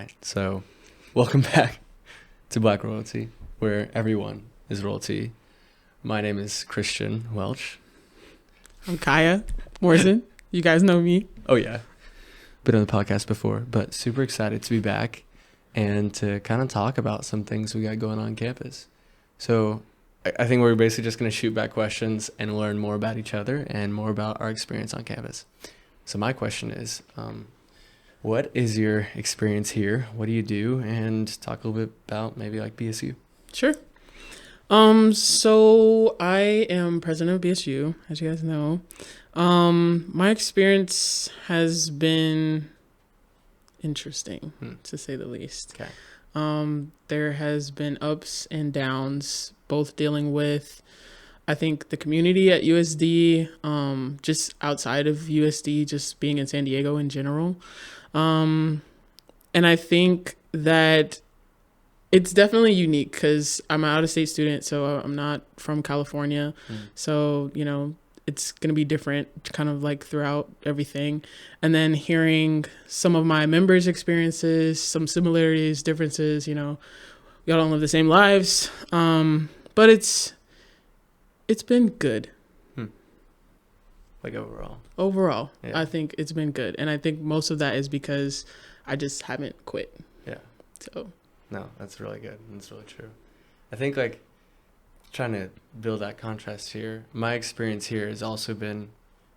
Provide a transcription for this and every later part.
right, so welcome back to Black Royalty, where everyone is royalty. My name is Christian Welch. I'm Kaia Morrison. You guys know me. Oh yeah, been on the podcast before, but super excited to be back and to kind of talk about some things we got going on campus. So I think we're basically just going to shoot back questions and learn more about each other and more about our experience on campus. So my question is, what is your experience here? What do you do? And talk a little bit about maybe like BSU. Sure. So I am president of BSU, as you guys know. My experience has been interesting, to say the least. Okay. There has been ups and downs, both dealing with, I think, the community at USD, just outside of USD, just being in San Diego in general. And I think that it's definitely unique because I'm an out-of-state student, so I'm not from California. So, you know, it's going to be different kind of like throughout everything. And then hearing some of my members' experiences, some similarities, differences, you know, we all don't live the same lives. But it's been good. Like overall? Overall, Yeah. I think it's been good. And I think most of that is because I just haven't quit. Yeah. So. No, that's really good. That's really true. I think like trying to build that contrast here, my experience here has also been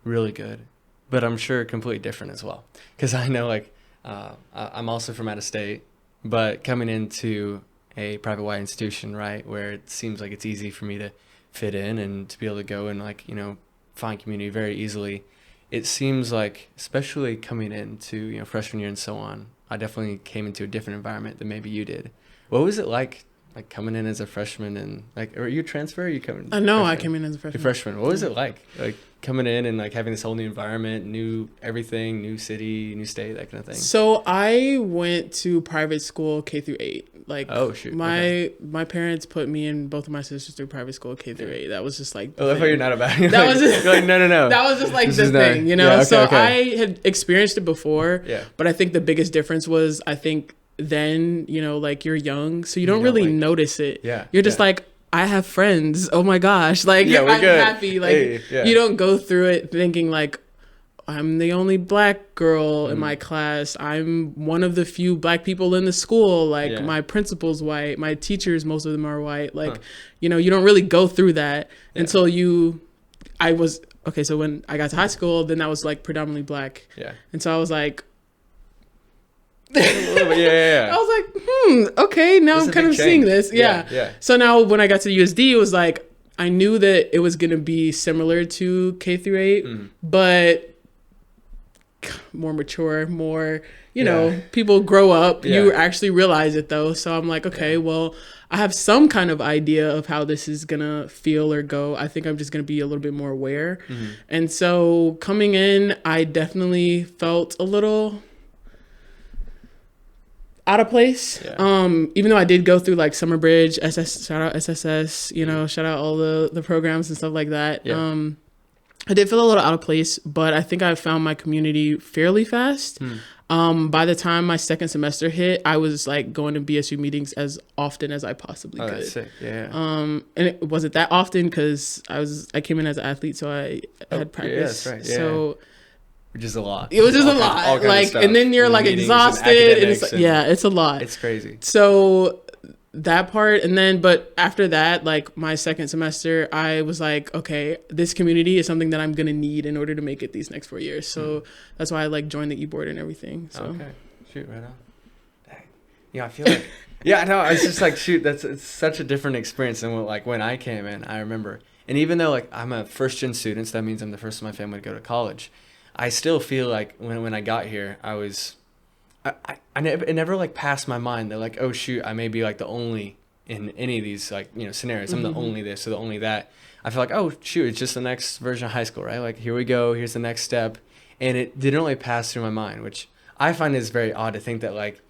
really good, but I'm sure completely different as well. Because I know like I'm also from out of state, but coming into a private white institution, right, where it seems like it's easy for me to fit in and to be able to go and like, you know, find community very easily. It seems like, especially coming into, you know, freshman year and so on, I definitely came into a different environment than maybe you did. What was it like coming in as a freshman and like, are you a transfer? Or are you coming? No, I came in as a freshman. You're freshman. What was it like coming in and like having this whole new environment, new everything, new city, new state, that kind of thing? So I went to private school K through 8. Like, oh shoot, my parents put me and both of my sisters through private school K through 8. That was just like. Oh, I thought you're not about it. That like, was just, you're like no. That was just like this the thing, you know. Yeah, okay, so okay. I had experienced it before. Yeah. But I think the biggest difference was then, you know, like you're young, so you don't really like, notice it. Yeah. You're just like, I have friends. Oh my gosh. Like, yeah, I'm good. happy. Like, you don't go through it thinking like, I'm the only black girl in my class. I'm one of the few black people in the school. Like, my principal's white. My teachers, most of them are white. Like, you know, you don't really go through that until so when I got to high school, then I was like predominantly black. Yeah. And so I was like, yeah. I was like, okay, now I'm kind of seeing this. Yeah. So now when I got to USD, it was like, I knew that it was going to be similar to K through 8, but more mature, more, you know, people grow up. You actually realize it though. So I'm like, okay, well, I have some kind of idea of how this is going to feel or go. I think I'm just going to be a little bit more aware. And so coming in, I definitely felt a little out of place. Even though I did go through like Summer Bridge, shout out SSS, you know, shout out all the programs and stuff like that. I did feel a little out of place, but I think I found my community fairly fast. By the time my second semester hit, I was like going to BSU meetings as often as I possibly could. That's sick. Yeah. And it wasn't that often because I came in as an athlete, so I had practice. Yeah, that's right. So which is a lot. It was just a lot. Like, and then you're like exhausted, and it's like, it's a lot. It's crazy. So that part, and then, but after that, like my second semester, I was like, okay, this community is something that I'm gonna need in order to make it these next 4 years. So that's why I like joined the e-board and everything. So okay, shoot, right on. Dang. Yeah, I feel like yeah, no, it's just like shoot, it's such a different experience than when I came in. I remember, and even though like I'm a first gen student, so that means I'm the first in my family to go to college. I still feel like when I got here, it never like passed my mind that like, oh shoot, I may be like the only in any of these like, you know, scenarios. I'm the only this or the only that. I feel like, oh shoot, it's just the next version of high school, right? Like here we go, here's the next step. And it didn't really pass through my mind, which I find is very odd to think that like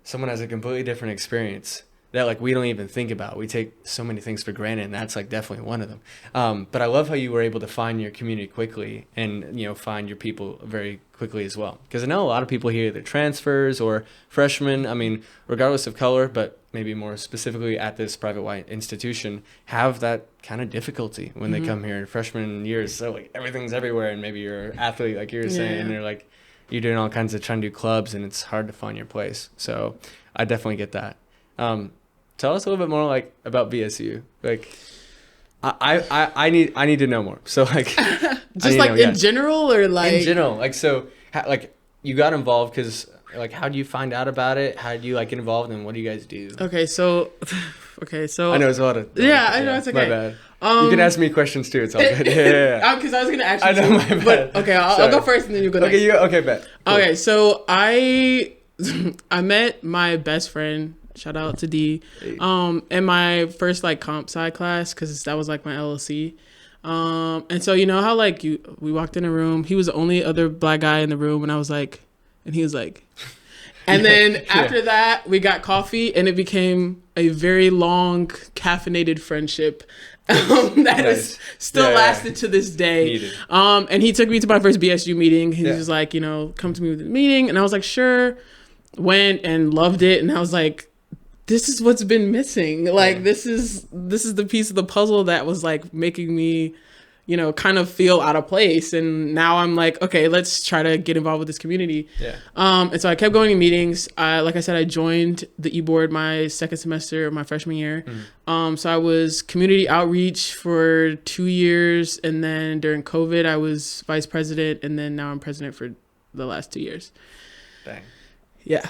someone has a completely different experience that like we don't even think about. We take so many things for granted, and that's like definitely one of them. But I love how you were able to find your community quickly and, you know, find your people very quickly as well. Because I know a lot of people here, either transfers or freshmen, I mean, regardless of color, but maybe more specifically at this private white institution, have that kind of difficulty when they come here in freshman years. So like everything's everywhere, and maybe you're an athlete, like you were saying, and you're like, you're doing all kinds of trying to do clubs, and it's hard to find your place. So I definitely get that. Tell us a little bit more like about BSU. Like, I need to know more. So like, just like in general, or like in general, like so, like you got involved because like how do you find out about it? How do you like get involved, and what do you guys do? Okay, so I know it's a lot of I know it's okay. My bad. You can ask me questions too. It's all good. Yeah. Because I was gonna ask you. I know, my bad. But okay, I'll go first, and then you go next. Okay, bet. Cool. Okay, so I met my best friend. Shout out to D. In my first like comp sci class, because that was like my LLC. And so you know how like we walked in a room. He was the only other black guy in the room, and I was like, and he was like, and then after that we got coffee, and it became a very long caffeinated friendship. That is still lasted to this day. Needed. And he took me to my first BSU meeting. He was like, you know, come to me with the meeting, and I was like, sure. Went and loved it, and I was like, this is what's been missing. Like this is the piece of the puzzle that was like making me, you know, kind of feel out of place. And now I'm like, okay, let's try to get involved with this community. And so I kept going to meetings. Like I said, I joined the e-board my second semester of my freshman year. So I was community outreach for 2 years, and then during COVID I was vice president, and then now I'm president for the last 2 years. Dang. Yeah.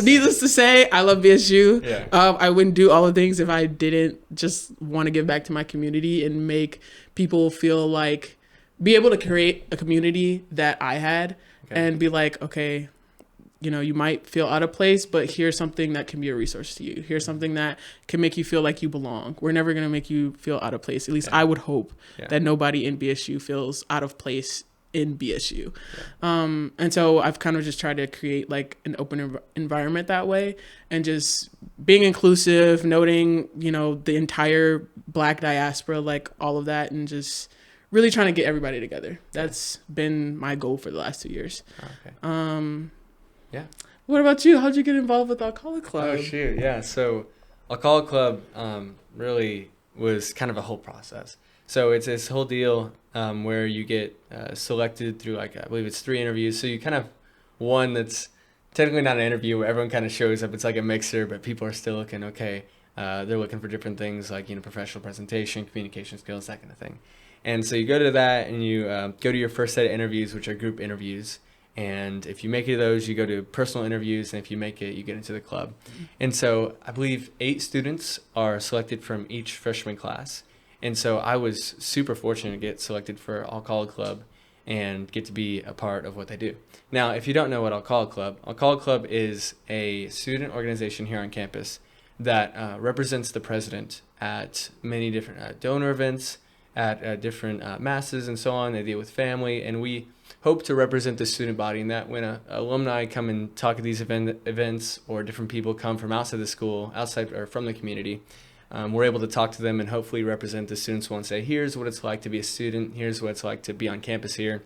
Needless to say, I love BSU. I wouldn't do all the things if I didn't just want to give back to my community and make people feel like, be able to create a community that I had and be like, okay, you know, you might feel out of place, but here's something that can be a resource to you. Here's something that can make you feel like you belong. We're never going to make you feel out of place. At least I would hope that nobody in BSU feels out of place in BSU. And so I've kind of just tried to create like an open environment that way, and just being inclusive, noting, you know, the entire Black diaspora, like all of that, and just really trying to get everybody together. That's been my goal for the last 2 years. What about you? How'd you get involved with Alcoholic Club? Oh shoot, yeah. So Alcoholic Club really was kind of a whole process. So it's this whole deal where you get selected through, like, I believe it's 3 interviews. So you kind of, one that's technically not an interview where everyone kind of shows up. It's like a mixer, but people are still looking, they're looking for different things like, you know, professional presentation, communication skills, that kind of thing. And so you go to that, and you go to your first set of interviews, which are group interviews. And if you make it to those, you go to personal interviews. And if you make it, you get into the club. And so I believe 8 students are selected from each freshman class. And so I was super fortunate to get selected for Alcoholic Club and get to be a part of what they do. Now, if you don't know what Alcoholic Club is a student organization here on campus that represents the president at many different donor events, at different masses and so on. They deal with family, and we hope to represent the student body, and that when alumni come and talk at these events, or different people come from outside the school, outside or from the community, we're able to talk to them and hopefully represent the students well and say, here's what it's like to be a student, here's what it's like to be on campus here,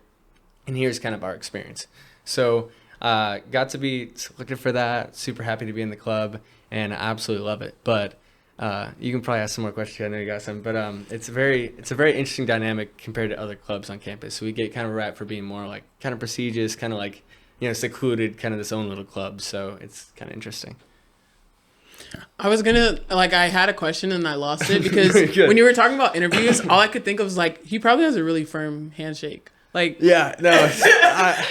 and here's kind of our experience. So got to be selected for that, super happy to be in the club, and I absolutely love it. But you can probably ask some more questions. I know you got some, but it's a very interesting dynamic compared to other clubs on campus. So we get kind of a rap for being more like kind of prestigious, kind of like, you know, secluded, kind of this own little club. So it's kind of interesting. I was gonna, like, I had a question and I lost it because when you were talking about interviews, all I could think of was like, he probably has a really firm handshake. Like, yeah, no,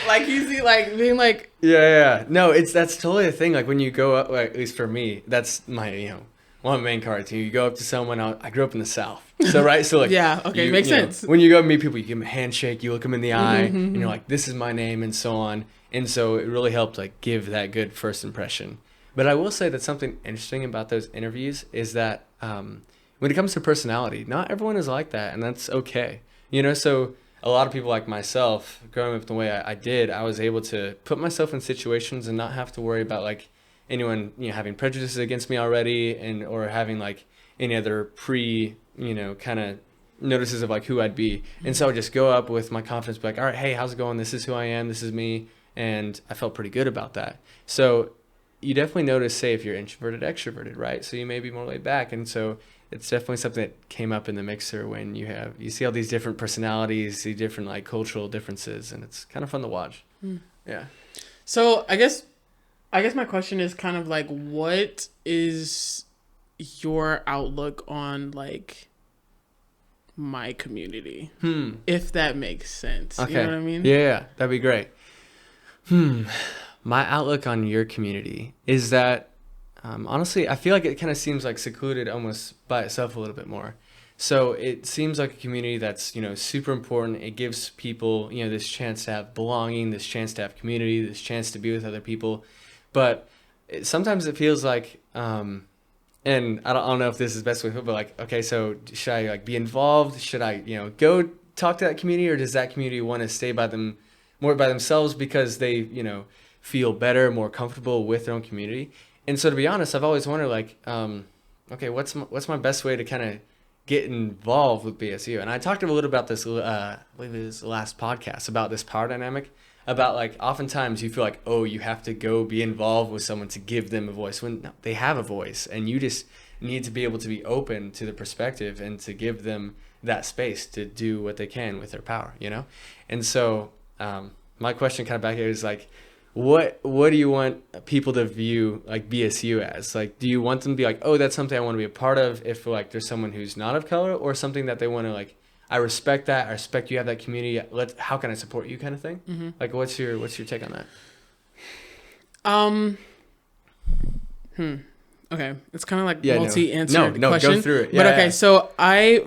like he's like being like, yeah, no, that's totally the thing. Like when you go up, like, at least for me, that's my, you know, one of the main cards. You go up to someone. I grew up in the South, so right, so like, yeah, okay, makes sense. When you go meet people, you give them a handshake, you look them in the eye, and you're like, this is my name, and so on. And so it really helped, like, give that good first impression. But I will say that something interesting about those interviews is that when it comes to personality, not everyone is like that, and that's okay. You know, so a lot of people like myself, growing up the way I did, I was able to put myself in situations and not have to worry about, like, anyone, having prejudices against me already, and or having like any other kind of notices of like who I'd be. And so I would just go up with my confidence, be like, all right, hey, how's it going? This is who I am. This is me. And I felt pretty good about that. So you definitely notice, say, if you're introverted, extroverted, right? So you may be more laid back. And so it's definitely something that came up in the mixer when you see all these different personalities, the different like cultural differences, and it's kind of fun to watch. Yeah. So I guess my question is kind of like, what is your outlook on like my community? If that makes sense. Okay. You know what I mean? Yeah, that'd be great. My outlook on your community is that, honestly, I feel like it kind of seems like secluded almost by itself a little bit more. So it seems like a community that's, super important. It gives people, this chance to have belonging, this chance to have community, this chance to be with other people. But sometimes it feels like, and I don't know if this is the best way to put it, but like, okay, so should I like be involved? Should I, go talk to that community, or does that community want to stay more by themselves because they, feel better, more comfortable with their own community? And so to be honest, I've always wondered like, okay, what's my best way to kind of get involved with BSU? And I talked a little about this, I believe it was the last podcast, about this power dynamic, about like oftentimes you feel like, oh, you have to go be involved with someone to give them a voice, when no, they have a voice, and you just need to be able to be open to the perspective and to give them that space to do what they can with their power, And so my question kind of back here is like, what do you want people to view like BSU as? Like, do you want them to be like, oh, that's something I want to be a part of if like there's someone who's not of color, or something that they want to like, I respect that, I respect you have that community, how can I support you, kind of thing? Like, what's your take on that? Okay, it's kind of like multi-answered no, question. go through it. But okay, so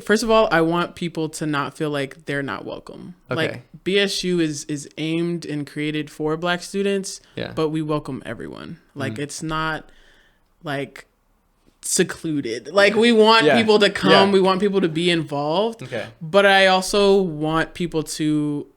first of all, I want people to not feel like they're not welcome. Okay. Like BSU is aimed and created for Black students, but we welcome everyone. Like it's not like secluded. Like we want people to come, we want people to be involved. Okay. But I also want people who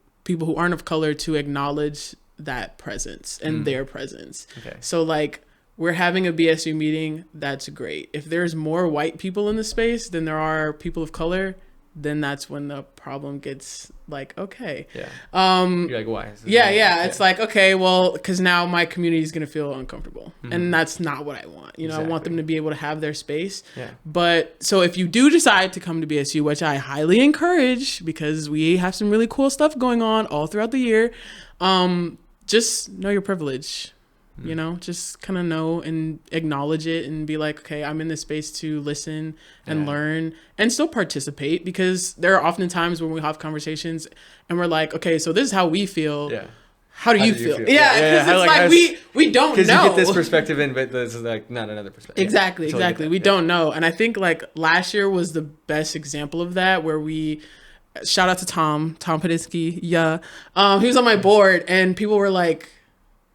aren't of color to acknowledge that presence and their presence. Okay. So like, we're having a BSU meeting, that's great. If there's more white people in the space than there are people of color, then that's when the problem gets like, okay. Yeah. You're like, why? Yeah. It's like, okay, well, because now my community is going to feel uncomfortable. And that's not what I want. Exactly. I want them to be able to have their space. Yeah. But so if you do decide to come to BSU, which I highly encourage because we have some really cool stuff going on all throughout the year, just know your privilege. Just kind of know and acknowledge it and be like, okay, I'm in this space to listen and learn and still participate, because there are often times when we have conversations and we're like, okay, so this is how we feel. Yeah. How do you feel? Yeah, because it's like we don't know. Because you get this perspective in, but this is like not another perspective. Exactly. We don't know. And I think like last year was the best example of that, where we, shout out to Tom Podisky. Yeah. He was on my board and people were like,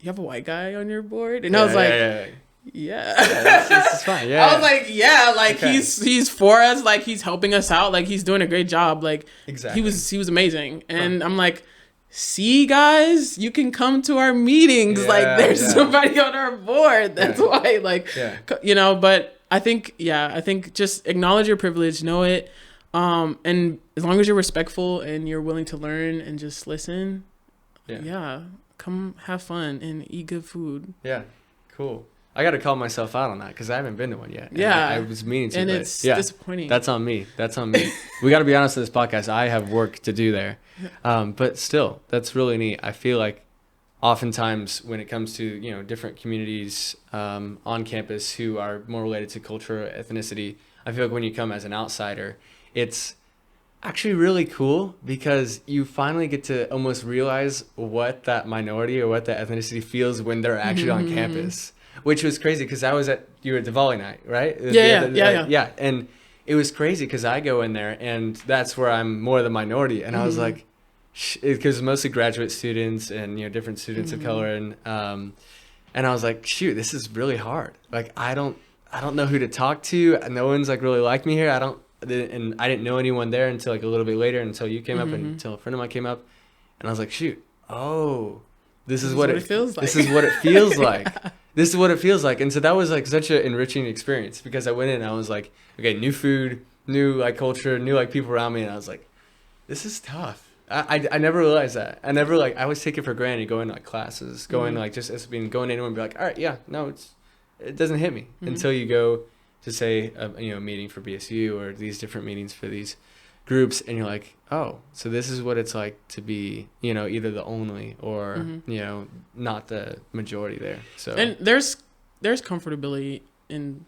you have a white guy on your board? And I was like, yeah. It's fine. Yeah. I was like, yeah, like okay. he's for us, like he's helping us out, like he's doing a great job. Like exactly. he was amazing. And I'm like, see guys, you can come to our meetings. Like there's somebody on our board. That's why, like but I think just acknowledge your privilege, know it. And as long as you're respectful and you're willing to learn and just listen, come have fun and eat good food. Yeah, cool. I got to call myself out on that because I haven't been to one yet. Yeah. I was meaning to. And it's disappointing. That's on me. We got to be honest with this podcast. I have work to do there. But still, that's really neat. I feel like oftentimes when it comes to, different communities on campus who are more related to culture, ethnicity, I feel like when you come as an outsider, it's actually really cool because you finally get to almost realize what that minority or what that ethnicity feels when they're actually on campus, which was crazy because you were at Diwali night, right? Yeah. And it was crazy because I go in there and that's where I'm more the minority. And I was like, because mostly graduate students and, different students of color. And I was like, shoot, this is really hard. Like, I don't know who to talk to. No one's like really like me here. And I didn't know anyone there until like a little bit later, until you came up and until a friend of mine came up, and I was like, shoot, this is what it feels like. This is what it feels like. this is what it feels like. And so that was like such an enriching experience, because I went in and I was like, okay, new food, new like culture, new like people around me. And I was like, this is tough. I never realized that. I never like, I always take it for granted going to like classes, going like just as being going anywhere and be like, all right, yeah, no, it doesn't hit me until you go to say, a meeting for BSU or these different meetings for these groups, and you're like, oh, so this is what it's like to be, either the only or, not the majority there. So, and there's comfortability in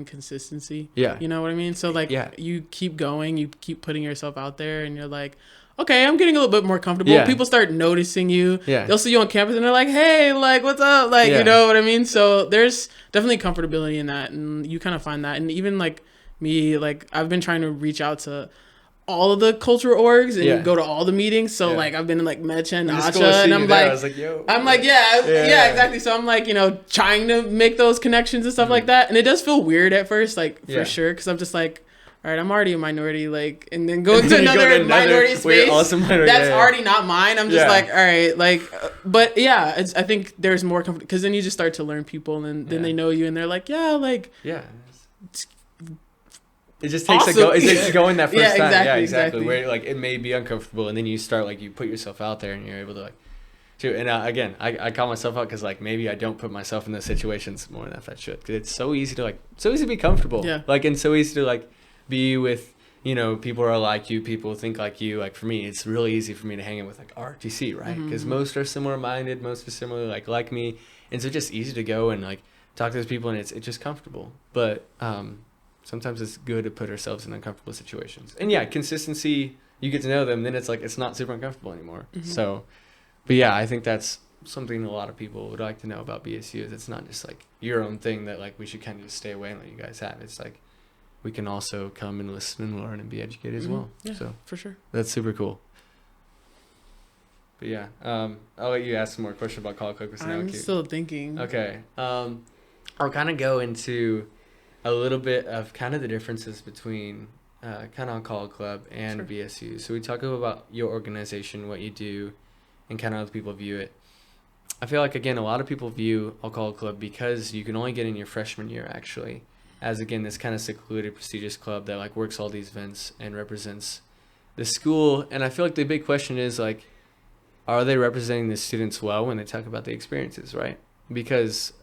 consistency. Yeah. You know what I mean? So like, yeah. you keep going, you keep putting yourself out there, and you're like, okay, I'm getting a little bit more comfortable. Yeah. People start noticing you. Yeah. They'll see you on campus and they're like, hey, like, what's up? Like, you know what I mean? So there's definitely comfortability in that. And you kind of find that. And even like me, like, I've been trying to reach out to all of the cultural orgs and go to all the meetings. So like, I've been in like Mecha and Acha, and I'm like, I was like, yo. I'm like, yeah, exactly. So I'm like, trying to make those connections and stuff like that. And it does feel weird at first, like for sure. Cause I'm just like, all right, I'm already a minority, like, and then going to another minority space that's already not mine. I'm just like, all right, like, but yeah, I think there's more comfort, because then you just start to learn people, and then they know you, and they're like, it just takes awesome. It takes going that first time. Exactly. Where like it may be uncomfortable, and then you start like you put yourself out there, and you're able to like. And again, I call myself out because like maybe I don't put myself in those situations more than I should, because it's so easy to be comfortable. Yeah. Like, and so easy to like. Be with people who are like you, people think like you. Like for me, it's really easy for me to hang out with like RTC, right? Because most are similar minded, most are similar like me, and so it's just easy to go and like talk to those people, and it's just comfortable. But sometimes it's good to put ourselves in uncomfortable situations. And yeah, consistency, you get to know them, then it's like it's not super uncomfortable anymore. So, but yeah, I think that's something a lot of people would like to know about BSU, is it's not just like your own thing that like we should kind of just stay away and let you guys have. It's like we can also come and listen and learn and be educated as well. Yeah, so for sure. That's super cool. But yeah, I'll let you ask some more questions about Call Cook. I'm still thinking. Okay. I'll kind of go into a little bit of kind of the differences between kind of on Call Club and BSU. So we talk about your organization, what you do, and kind of how people view it. I feel like, again, a lot of people view I'll Call Club because you can only get in your freshman year, actually, as again this kind of secluded, prestigious club that like works all these events and represents the school. And I feel like the big question is like, are they representing the students well when they talk about the experiences, right? Because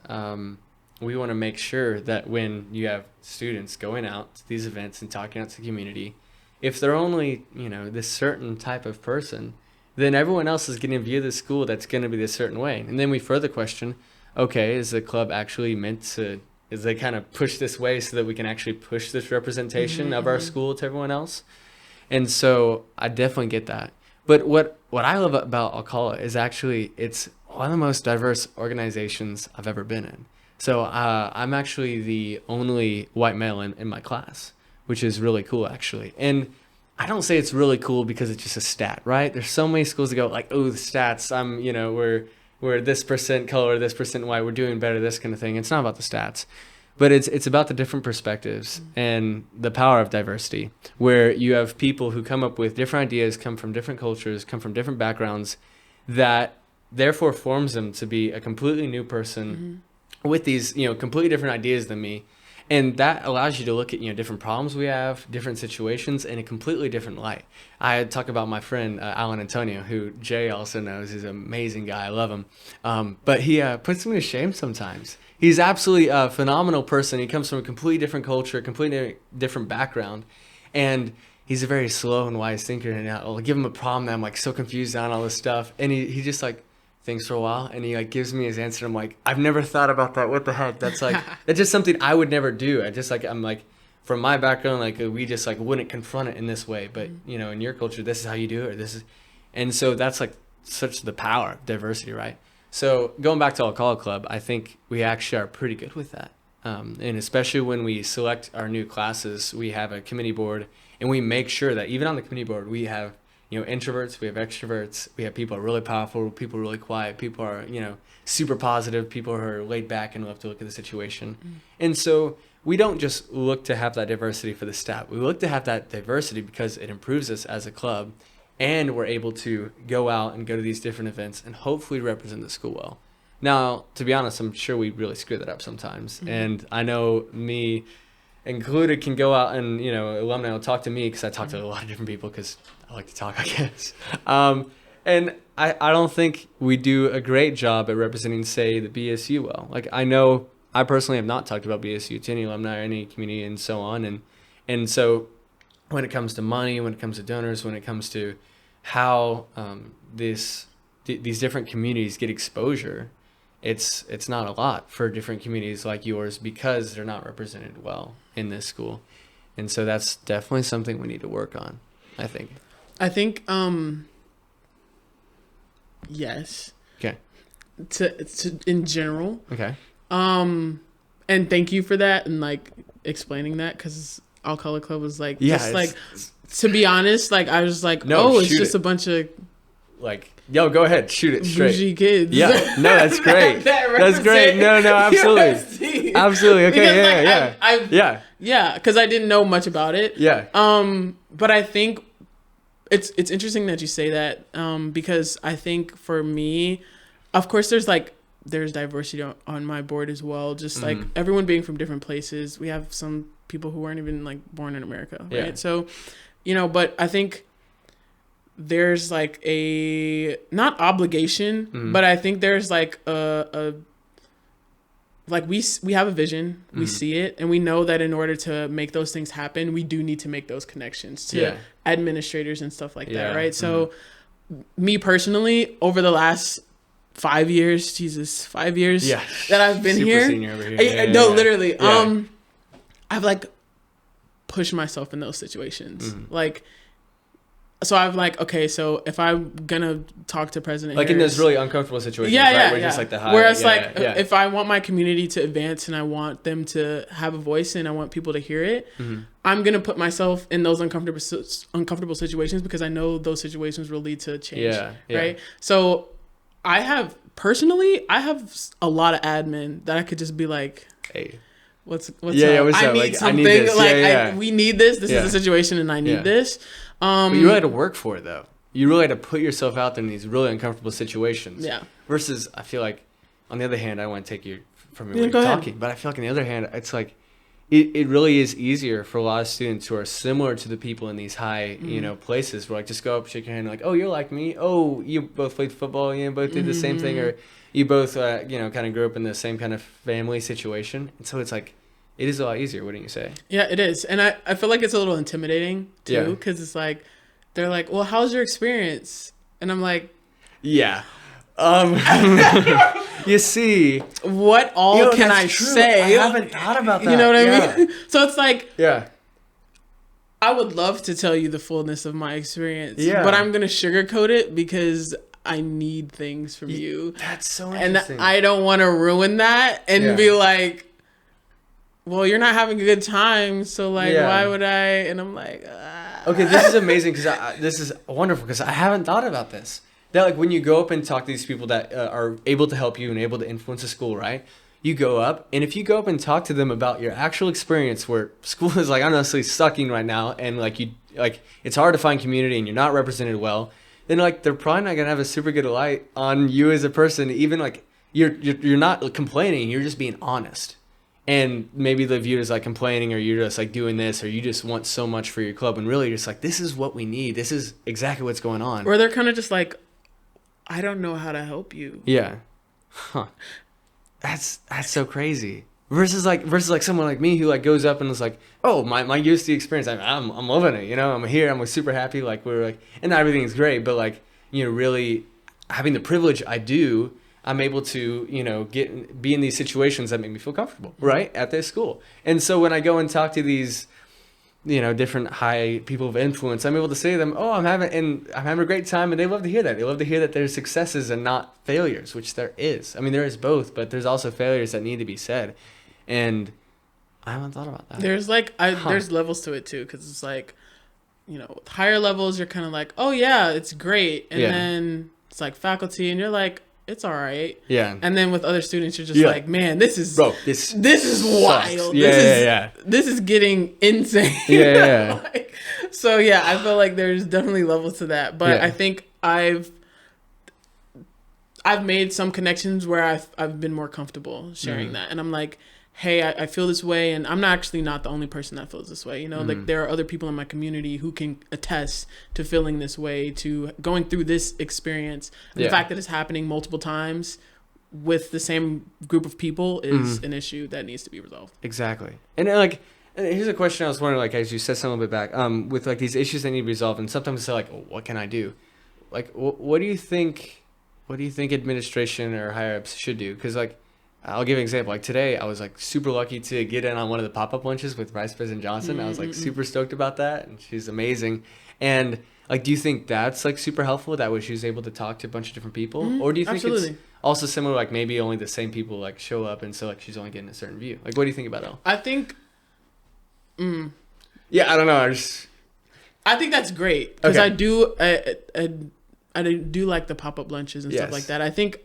we want to make sure that when you have students going out to these events and talking out to the community, if they're only this certain type of person, then everyone else is getting a view of the school that's going to be this certain way. And then we further question, okay, is the club actually meant to, is they kind of push this way so that we can actually push this representation of our school to everyone else? And so I definitely get that. But what I love about Alcala is actually it's one of the most diverse organizations I've ever been in. So I'm actually the only white male in my class, which is really cool, actually. And I don't say it's really cool because it's just a stat, right? There's so many schools that go like, oh, the stats, we're this percent color, this percent white, we're doing better, this kind of thing. It's not about the stats, but it's about the different perspectives and the power of diversity, where you have people who come up with different ideas, come from different cultures, come from different backgrounds, that therefore forms them to be a completely new person with these, completely different ideas than me. And that allows you to look at, different problems we have, different situations in a completely different light. I talk about my friend, Alan Antonio, who Jay also knows. He's an amazing guy. I love him. But he puts me to shame sometimes. He's absolutely a phenomenal person. He comes from a completely different culture, completely different background. And he's a very slow and wise thinker. And I'll give him a problem that I'm like so confused on all this stuff. And he just like thinks for a while, and he like gives me his answer. I'm like, I've never thought about that. What the heck? That's like, that's just something I would never do. I'm like, from my background, like we just like wouldn't confront it in this way. But in your culture, this is how you do it. Or this is, and so that's like such the power of diversity, right? So going back to Alcala Club, I think we actually are pretty good with that. And especially when we select our new classes, we have a committee board, and we make sure that even on the committee board, we have introverts, we have extroverts, we have people who are really powerful, people who are really quiet, people who are, super positive, people who are laid back and love to look at the situation. And so we don't just look to have that diversity for the stat. We look to have that diversity because it improves us as a club, and we're able to go out and go to these different events and hopefully represent the school well. Now, to be honest, I'm sure we really screw that up sometimes. And I know me included can go out and, alumni will talk to me because I talk to a lot of different people because I like to talk, I guess. And I don't think we do a great job at representing, say, the BSU well. Like, I know I personally have not talked about BSU to any alumni or any community and so on. And so when it comes to money, when it comes to donors, when it comes to how these different communities get exposure, it's not a lot for different communities like yours because they're not represented well in this school. And so that's definitely something we need to work on, I think. Yes. Okay. To in general. Okay. And thank you for that and like explaining that, because All Color Club was like, just like, to be honest, like I was like, no, it's just a bunch of like, yo, go ahead, shoot it straight. bougie kids. Yeah, no, that's great. That's great. No, absolutely, absolutely. Okay, yeah, because I didn't know much about it. Yeah. But I think it's interesting that you say that, because I think for me, of course, there's diversity on my board as well. Just like everyone being from different places, we have some people who weren't even like born in America, right? Yeah. So, but I think there's like a not obligation, but I think there's like a like we have a vision, we see it, and we know that in order to make those things happen, we do need to make those connections to administrators and stuff like that, right? So me personally, over the last 5 years, 5 years that I've been super here, senior over here. Literally, I've like pushed myself in those situations, like. So I'm like, okay, so if I'm gonna talk to President like Harris, in those really uncomfortable situations, right? Where just like the high, whereas if I want my community to advance and I want them to have a voice and I want people to hear it, I'm gonna put myself in those uncomfortable situations because I know those situations will lead to change, right? So I have a lot of admin that I could just be like, hey, what's up? What's I up? need like, something. I need we need this. This is the situation, and I need this. But you really had to work for it, though. You really had to put yourself out there in these really uncomfortable situations. Yeah. Versus, I feel like, on the other hand, I want to take you from when you're talking, but I feel like on the other hand, it's like, it really is easier for a lot of students who are similar to the people in these high, places where like just go up, shake your hand, like, oh, you're like me. Oh, you both played football. You both did the same thing, or you both, kind of grew up in the same kind of family situation. And so it's like, it is a lot easier, wouldn't you say? Yeah, it is. And I feel like it's a little intimidating, too, because it's like, they're like, well, how's your experience? And I'm like... Yeah. You see... What all can I say? I haven't thought about that. You know what I mean? So it's like... Yeah. I would love to tell you the fullness of my experience, but I'm going to sugarcoat it because I need things from you. That's so interesting. And I don't want to ruin that and be like... Well, you're not having a good time, so like, why would I? And I'm like, Okay, this is amazing because this is wonderful because I haven't thought about this. That like when you go up and talk to these people that are able to help you and able to influence the school, right? You go up, and if you go up and talk to them about your actual experience where school is like honestly sucking right now, and like it's hard to find community and you're not represented well, then like they're probably not gonna have a super good light on you as a person. Even like you're not complaining, you're just being honest. And maybe they view it as like complaining, or you're just like doing this, or you just want so much for your club, and really you're just like, this is what we need. This is exactly what's going on. Or they're kind of just like, I don't know how to help you. Yeah. Huh. That's so crazy. Versus like someone like me who like goes up and is like, oh, my USD experience, I'm loving it. I'm here. I'm super happy. Like we're like, and everything's great, but like, really having the privilege I do, I'm able to, be in these situations that make me feel comfortable, right, at this school. And so when I go and talk to these, different high people of influence, I'm able to say to them, oh, I'm having a great time, and they love to hear that. They love to hear that there's successes and not failures, which there is. I mean, there is both, but there's also failures that need to be said. And I haven't thought about that. There's there's levels to it too, because it's like, with higher levels, you're kind of like, oh yeah, it's great, and then it's like faculty, and you're like, it's all right. Yeah. And then with other students, you're just like, man, this is wild. This is getting insane. Yeah. So yeah, I feel like there's definitely levels to that. But I think I I've made some connections where I've been more comfortable sharing that. And I'm like, hey, I feel this way, and I'm actually not the only person that feels this way. You know, like there are other people in my community who can attest to feeling this way, to going through this experience. And the fact that it's happening multiple times with the same group of people is an issue that needs to be resolved. Exactly. And like, here's a question I was wondering, like, as you said something a bit back, with like these issues that need to be resolved, and sometimes it's like, well, what can I do? Like, what do you think? What do you think administration or higher ups should do? Because like, I'll give an example. Like today, I was like super lucky to get in on one of the pop-up lunches with Vice President Johnson. I was like super stoked about that, and she's amazing. And like, do you think that's like super helpful that way she was able to talk to a bunch of different people, or do you think it's also similar, like maybe only the same people like show up, and so like she's only getting a certain view? Like, what do you think about that? I think. Yeah, I don't know. I think that's great because I do like the pop-up lunches and stuff like that. I think.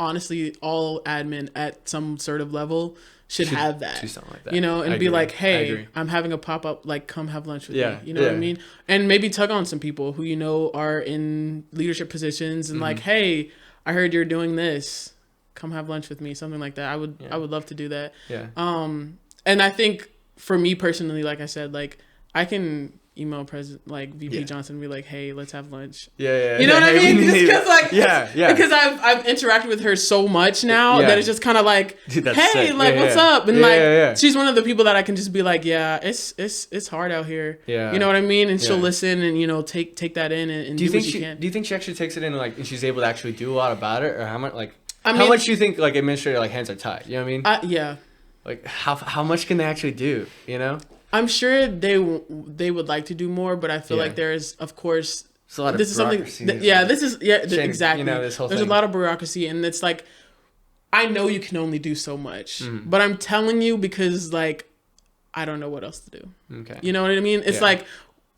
Honestly, all admin at some sort of level should have that, do something like that, you know, and be like, hey, I'm having a pop-up, like, come have lunch with me. You know what I mean? And maybe tug on some people who, you know, are in leadership positions and like, hey, I heard you're doing this. Come have lunch with me. Something like that. I would love to do that. Yeah. And I think for me personally, like I said, like I can email VP Johnson and be like, hey, let's have lunch. You know what I mean? Because like, because I've interacted with her so much now that it's just kind of like, dude, hey, sick. Like, what's up? And she's one of the people that I can just be like, yeah, it's hard out here. Yeah. You know what I mean? And she'll listen and, you know, take that in and do what she can. Do you think she actually takes it in, like, and she's able to actually do a lot about it, or how much, like, how much do you think like administrator like hands are tied? You know what I mean? Yeah. Like how much can they actually do? You know? I'm sure they would like to do more, but I feel like there is, of course, a lot of this is something. Exactly. You know, there's a lot of bureaucracy, and it's like, I know you can only do so much, but I'm telling you because like, I don't know what else to do. Okay. You know what I mean? It's like,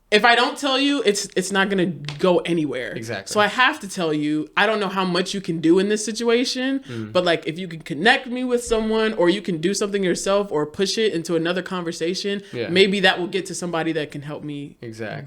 if I don't tell you, it's not gonna go anywhere. Exactly. So I have to tell you. I don't know how much you can do in this situation, but like if you can connect me with someone, or you can do something yourself, or push it into another conversation, maybe that will get to somebody that can help me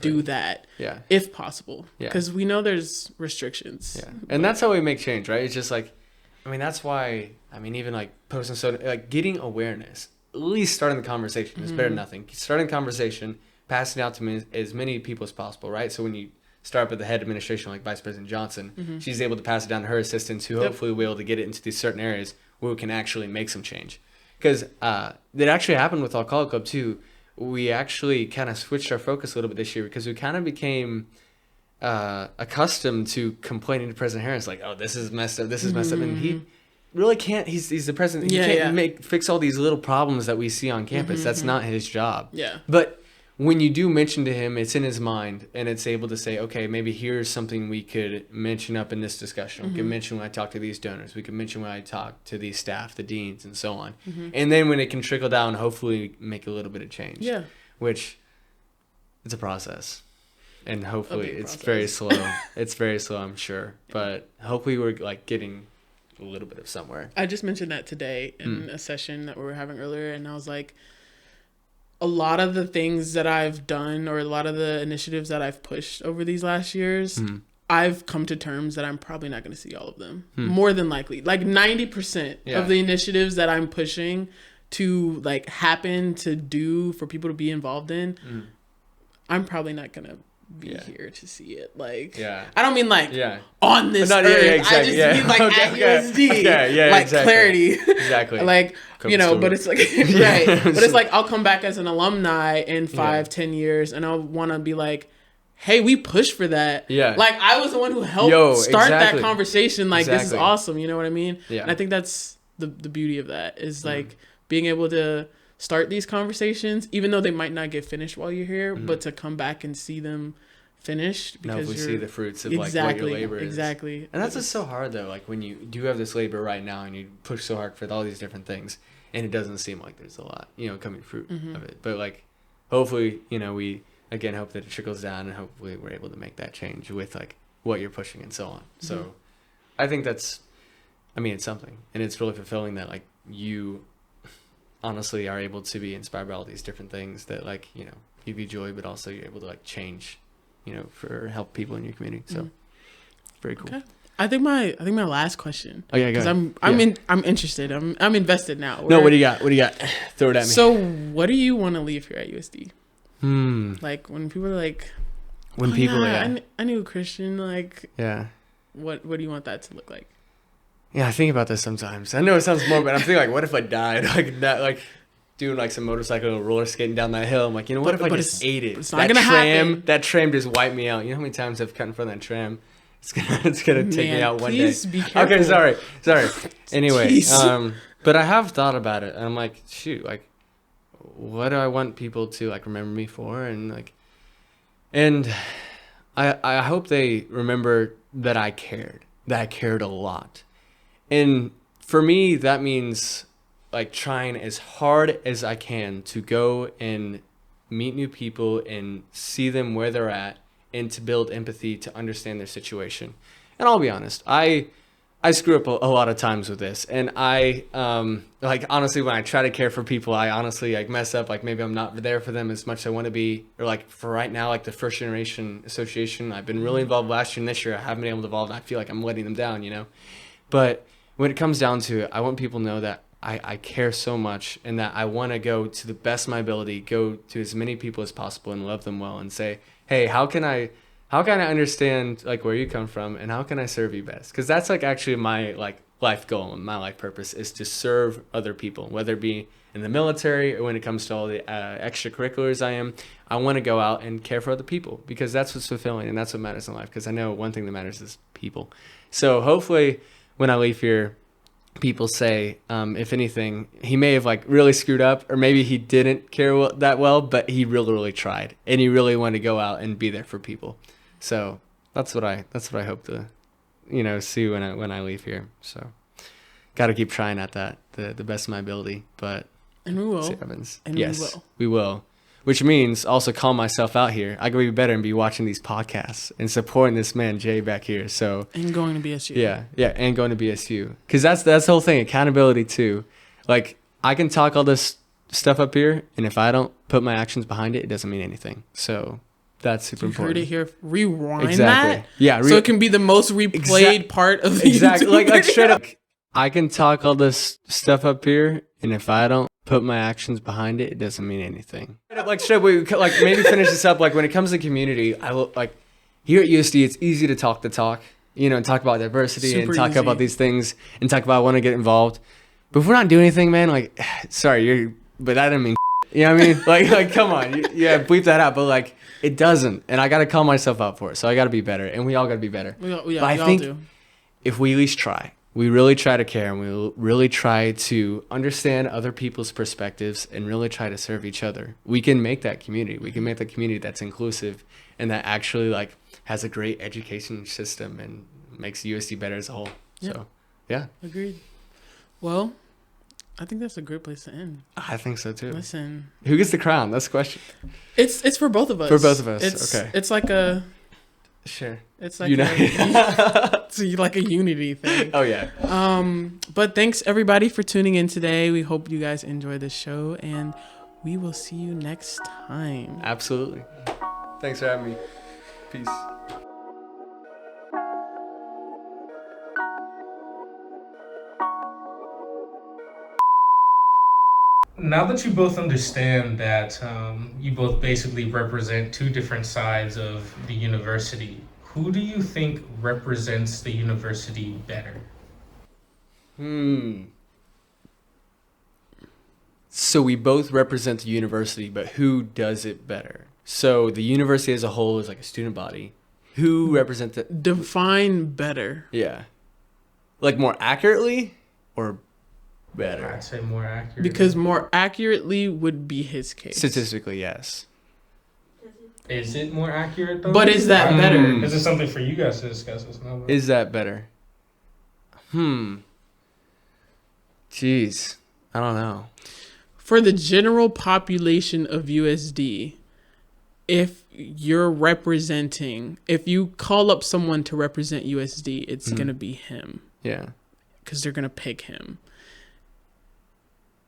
do that. Yeah. If possible. Yeah. Because we know there's restrictions. Yeah. And that's how we make change, right? It's just like, I mean, that's why. I mean, even like posting like getting awareness, at least starting the conversation is better than nothing. Starting the conversation. Passing out to as many people as possible, right? So when you start with the head administration, like Vice President Johnson, she's able to pass it down to her assistants, who hopefully will be able to get it into these certain areas where we can actually make some change. Because that actually happened with All College Club too. We actually kind of switched our focus a little bit this year because we kind of became accustomed to complaining to President Harris, like, "Oh, this is messed up. This is messed up," and he really can't. He's the president. He can't fix all these little problems that we see on campus. That's not his job. Yeah, but when you do mention to him, it's in his mind, and it's able to say, okay, maybe here's something we could mention up in this discussion. We can mention when I talk to these donors. We can mention when I talk to these staff, the deans, and so on. And then when it can trickle down, hopefully make a little bit of change. Yeah. Which, it's a process. And hopefully it's very slow. It's very slow, I'm sure. But hopefully we're like getting a little bit of somewhere. I just mentioned that today in a session that we were having earlier, and I was like, a lot of the things that I've done, or a lot of the initiatives that I've pushed over these last years, I've come to terms that I'm probably not going to see all of them. More than likely. Like 90% of the initiatives that I'm pushing to like happen to do for people to be involved in, I'm probably not going to be here to see it. Like, I don't mean like on this earth. Exactly. I just mean like at USD. Like exactly. Clarity. Exactly. Like, you know, but it's like, right. But it's like, I'll come back as an alumni in 5-10 years, and I'll want to be like, hey, we pushed for that. Yeah. Like, I was the one who helped start that conversation. Like, this is awesome. You know what I mean? Yeah. And I think that's the beauty of that, is like being able to start these conversations, even though they might not get finished while you're here, but to come back and see them finished, because we see the fruits of like what your labor is. Exactly. And that's just so hard though. Like when you do have this labor right now and you push so hard for all these different things, and it doesn't seem like there's a lot, you know, coming fruit of it. But like, hopefully, you know, we again hope that it trickles down, and hopefully we're able to make that change with like what you're pushing and so on. So I think that's, I mean, it's something, and it's really fulfilling that like you honestly are able to be inspired by all these different things that like, you know, give you joy, but also you're able to like change, you know, for help people in your community. So very cool. Okay. I think my last question. Oh yeah, because go I'm interested. I'm invested now. No, what do you got? Throw it at me. So what do you want to leave here at USD? Hmm. Like when people are like, When people, yeah. I knew a Christian. Like, Yeah. What do you want that to look like? Yeah, I think about this sometimes. I know it sounds morbid, but I'm thinking like, what if I died like that? Like doing like some motorcycle or roller skating down that hill. I'm like, you know, what if I just ate it? It's not gonna happen. That tram just wiped me out. You know how many times I've cut in front of that tram? It's gonna take me out one day. Please be careful. Okay, sorry. Anyway, Jeez. but I have thought about it, and I'm like, shoot, like, what do I want people to like remember me for? And I hope they remember that I cared a lot. And for me, that means like trying as hard as I can to go and meet new people and see them where they're at and to build empathy to understand their situation. And I'll be honest, I screw up a lot of times with this. And I, like, honestly, when I try to care for people, I honestly like mess up. Like maybe I'm not there for them as much as I want to be. Or like for right now, like the First Generation Association, I've been really involved last year and this year. I haven't been able to involve. And I feel like I'm letting them down, you know? But when it comes down to it, I want people to know that I care so much and that I want to go to the best of my ability, go to as many people as possible and love them well and say, hey, how can I understand like where you come from and how can I serve you best? Because that's like actually my like life goal and my life purpose is to serve other people, whether it be in the military or when it comes to all the extracurriculars I want to go out and care for other people because that's what's fulfilling and that's what matters in life. Because I know one thing that matters is people. So hopefully when I leave here, people say, if anything, he may have like really screwed up or maybe he didn't care that well, but he really tried and he really wanted to go out and be there for people. So that's what I hope to, you know, see when I leave here. So got to keep trying at that the best of my ability, but and we will. See what happens. And yes, we will. Which means also call myself out here. I could be better and be watching these podcasts and supporting this man Jay back here. So and going to BSU. Yeah, and going to BSU because that's the whole thing. Accountability too. Like I can talk all this stuff up here, and if I don't put my actions behind it, it doesn't mean anything. So that's super important. You heard it here. Rewind exactly. that. Yeah. So it can be the most replayed part of the exactly. YouTube Like straight up. I can talk all this stuff up here, and if I don't put my actions behind it, it doesn't mean anything. Like straight up, we like maybe finish this up. Like when it comes to community, I will like here at USD, it's easy to talk, you know, and talk about diversity Super and talk easy. about these things and talk about I want to get involved. But if we're not doing anything, man, like, sorry, but that didn't mean. You know what I mean? Like, come on, yeah, bleep that out. But like, it doesn't, and I gotta call myself out for it. So I gotta be better, and we all gotta be better. We I all think do. if we at least try, we really try to care, and we really try to understand other people's perspectives, and really try to serve each other, we can make that community. We can make the community that's inclusive and that actually like has a great education system and makes USD better as a whole. Yep. So, yeah, Agreed. Well, I think that's a great place to end. I think so too. Listen, Who gets the crown? That's the question. it's for both of us. For both of us. Okay. It's like a. Sure. It's like It's it's like a unity thing. Oh yeah. But thanks everybody for tuning in today. We hope you guys enjoy this show, and we will see you next time. Absolutely. Thanks for having me. Peace. Now that you both understand that you both basically represent two different sides of the university, who do you think represents the university better? So we both represent the university, but who does it better? So the university as a whole is like a student body. Who represents it? Define better. Yeah. Like more accurately or better? I'd say more accurate. Because more accurately would be his case. Statistically, yes. Is it more accurate though? But is that better? This is something for you guys to discuss. It's not Is that better? Jeez. I don't know. For the general population of USD, if you're representing, if you call up someone to represent USD, it's going to be him. Yeah. Because they're going to pick him.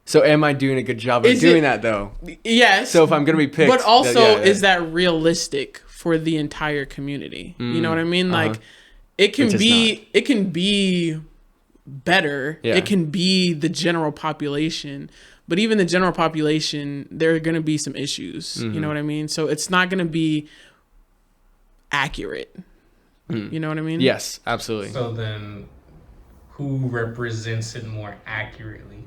So am I doing a good job of doing that though? Yes. So if I'm going to be picked. But also, yeah. is that realistic for the entire community? You know what I mean? Like, it can Which is be it can be better. Yeah. It can be the general population, but even the general population, there are going to be some issues. You know what I mean? So it's not going to be accurate. You know what I mean? Yes, absolutely. So then, who represents it more accurately?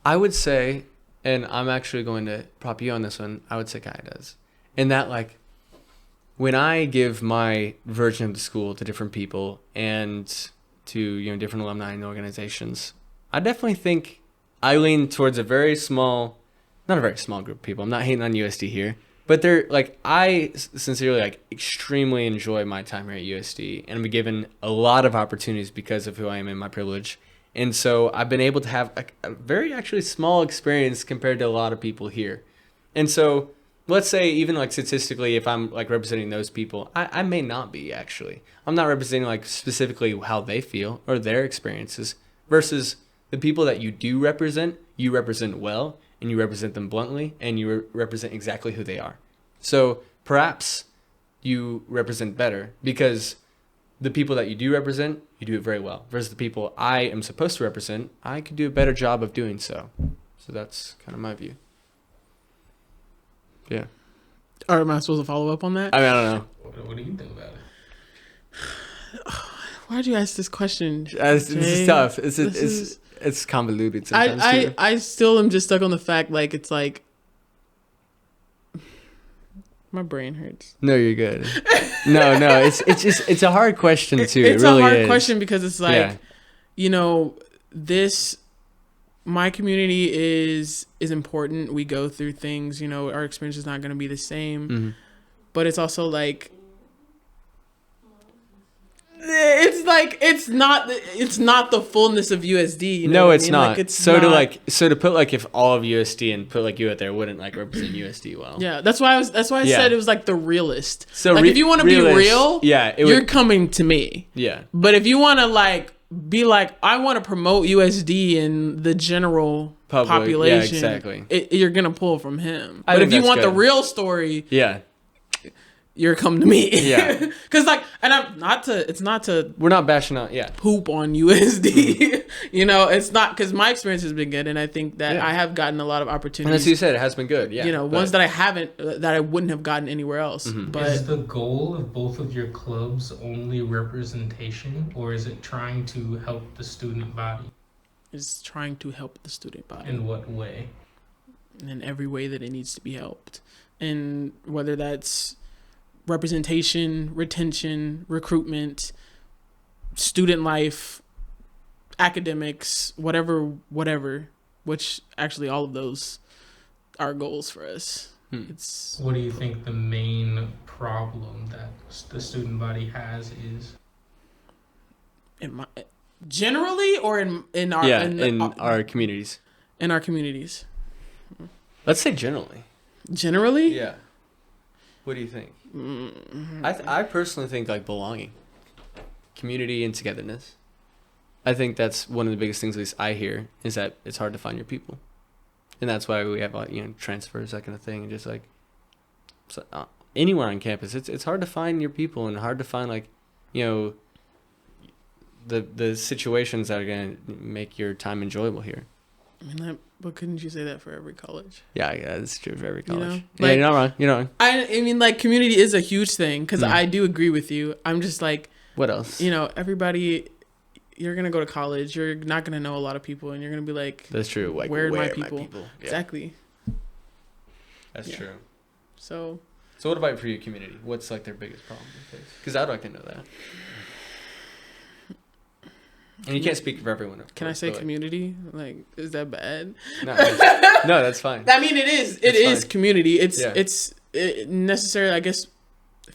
I would say, and I'm actually going to prop you on this one, I would say Kaia does. In that, like, when I give my version of the school to different people and to, you know, different alumni and organizations, I definitely think I lean towards a very small, not a very small group of people. I'm not hating on USD here, but they're like, I sincerely, like, extremely enjoy my time here at USD, and I'm given a lot of opportunities because of who I am and my privilege. And so I've been able to have a very actually small experience compared to a lot of people here. And so let's say even like statistically, if I'm like representing those people, I may not be actually. I'm not representing like specifically how they feel or their experiences versus the people that you do represent. You represent well, and you represent them bluntly, and you represent exactly who they are. So perhaps you represent better because the people that you do represent, you do it very well. Versus the people I am supposed to represent, I could do a better job of doing so. So that's kind of my view. Yeah. Or am I supposed to follow up on that? I mean, I don't know. What do you think about it? Why'd you ask this question? This is Jay? tough. It's convoluted sometimes too. I still am just stuck on the fact, like, it's like my brain hurts. No, you're good. No, it's a hard question too. It's it really a hard is. question because it's like, Yeah. you know, my community is important. We go through things, you know, our experience is not going to be the same, Mm-hmm. but it's also like, it's not the fullness of USD. You know No, what I it's mean? not. Like, it's so not, to put like if all of USD and put like you out there wouldn't like represent USD well. yeah, that's why I Yeah. said it was like the realist. So like if you want to be realist, real, yeah, you're coming to me. Yeah. But if you want to like be like, I want to promote USD in the general population, yeah, exactly. You're gonna pull from him. I But think if you that's want the good. real story, Yeah. you're come to me. Yeah. Because like, and it's not to We're not bashing on. Yeah. poop on USD. You know, it's not, because my experience has been good, and I think that Yeah. I have gotten a lot of And opportunities. as you said, it has been good. Yeah. You know, ones that I haven't, that I wouldn't have gotten anywhere else. Mm-hmm. But Is the goal of both of your clubs only representation, or is it trying to help the student body? it's trying to help the student body In what way? in every way that it needs to be helped, and whether that's representation, retention, recruitment, student life, academics, whatever, which actually all of those are goals for us. It's What do you think the main problem that the student body has is? generally, or in our in our communities. in our communities. Let's say generally. Generally, Yeah. What do you think? I personally think like belonging, community, and togetherness. I think that's one of the biggest things, at least I hear, is that it's hard to find your people, and that's why we have like, you know, transfers, that kind of thing, and just like anywhere on campus, it's hard to find your people and hard to find like, you know, the situations that are gonna make your time enjoyable here. I mean, but couldn't you say that for every college? Yeah, that's true for every college. know, Yeah, like- you're not wrong. You're not wrong. I mean, like, community is a huge thing, because I do agree with you. I'm just like, What else? you know, everybody, you're gonna go to college, you're not gonna know a lot of people, and you're gonna be like, That's true. Like, where are my are people? Yeah, Exactly. that's Yeah. true. So So what about for your community? What's like their biggest problem? Because I'd like to know that. And you can't speak for everyone. Of can I course, say but, like, community? Like, is that bad? No, no, that's fine. I mean, it is. It It's is fine. community. It's Yeah. necessary, I guess,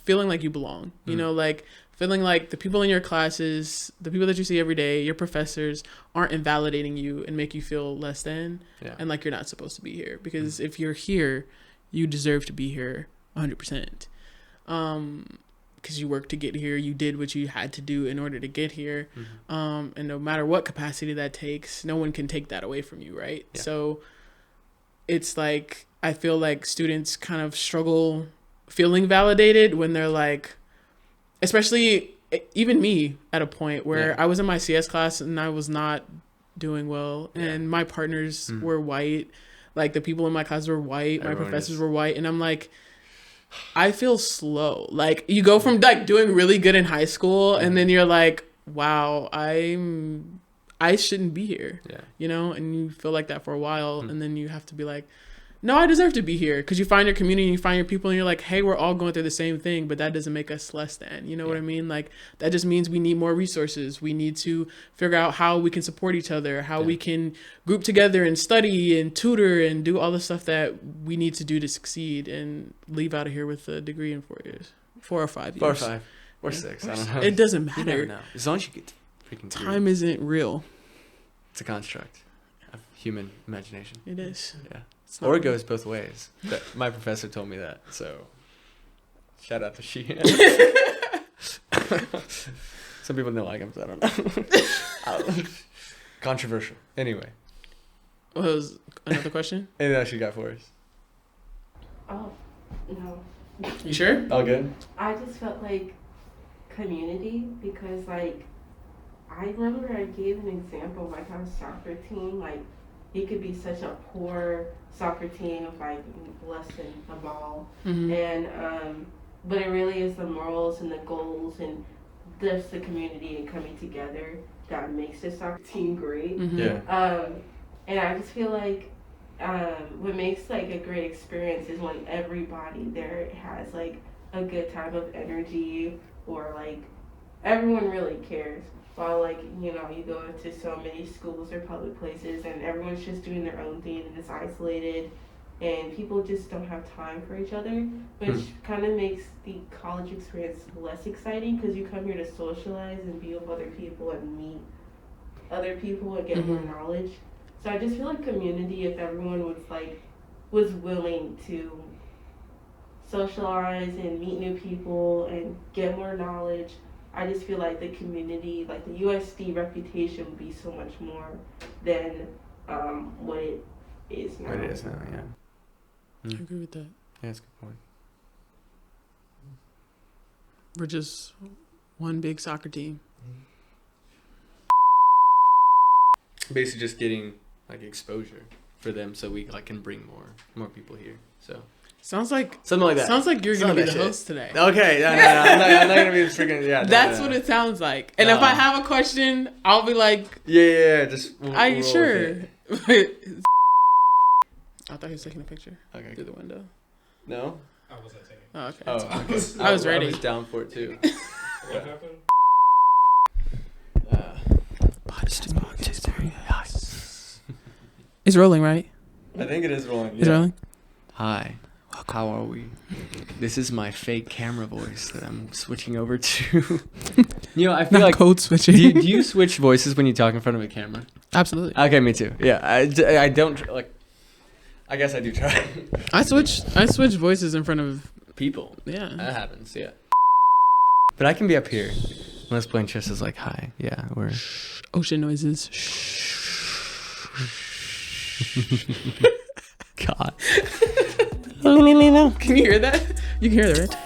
feeling like you belong. You know, like feeling like the people in your classes, the people that you see every day, your professors aren't invalidating you and make you feel less than, Yeah. and like you're not supposed to be here. Because if you're here, you deserve to be here 100%. Because you worked to get here, you did what you had to do in order to get here, and no matter what capacity that takes, no one can take that away from you, right? Yeah. So it's like, I feel like students kind of struggle feeling validated when they're like, especially even me at a point where I was in my CS class and I was not doing well, and my partners were white, like the people in my class were white, my professors were white, and I'm like, I feel slow. Like you go from like doing really good in high school and then you're like, wow, I shouldn't be here. Yeah. You know, and you feel like that for a while and then you have to be like, no, I deserve to be here, because you find your community, you find your people, and you're like, hey, we're all going through the same thing, but that doesn't make us less than. You know what I mean? Like, that just means we need more resources. We need to figure out how we can support each other, how we can group together and study and tutor and do all the stuff that we need to do to succeed and leave out of here with a degree in 4 years. 4 or 5 years. 4 or 5 or 6. I don't know. It doesn't matter. You never know. As long as you get freaking through. Time isn't real. It's a construct of human imagination. It is. Yeah. Or it goes both ways. My professor told me that. So, shout out to she. Some people don't like him, so I don't know. Controversial. Anyway. What was another question? Anything else you got for us? Oh, no. You sure? All good? I just felt like community, because, like, I remember I gave an example, like, how a soccer team, like, it could be such a poor soccer team with like less than a ball, and but it really is the morals and the goals and just the community and coming together that makes the soccer team great. Yeah. And I just feel like what makes like a great experience is when everybody there has like a good time of energy, or like everyone really cares. While, like, you know, you go into so many schools or public places and everyone's just doing their own thing and it's isolated and people just don't have time for each other, which kind of makes the college experience less exciting, because you come here to socialize and be with other people and meet other people and get more knowledge. So I just feel like community, if everyone was willing to socialize and meet new people and get more knowledge, I just feel like the community, like the USD reputation would be so much more than what it is now. What it is now, yeah. I agree with that. Yeah, that's a good point. We're just one big soccer team. Basically just getting like exposure for them so we like can bring more people here. So sounds like something like that. Sounds like you're gonna be the host today. Okay, no, I'm not gonna be the freaking. Yeah, that's what it sounds like. And if I have a question, I'll be like, yeah, just. Are you sure? I thought he was taking a picture. Okay. Through the window. No. I wasn't taking. Oh, okay. Oh, okay. I was ready. I was down for it too. What happened? It's rolling, right? I think it is rolling. Yeah. It's rolling. Hi. How are we? This is my fake camera voice that I'm switching over to. You know, I feel like code switching. Do you switch voices when you talk in front of a camera? Absolutely. Okay, me too. Yeah, I don't like. I guess I do try. I switch voices in front of people. Yeah, that happens. Yeah. But I can be up here. Unless playing chess is like, hi. Yeah, we're ocean noises. God. Can you hear that? You can hear that, right?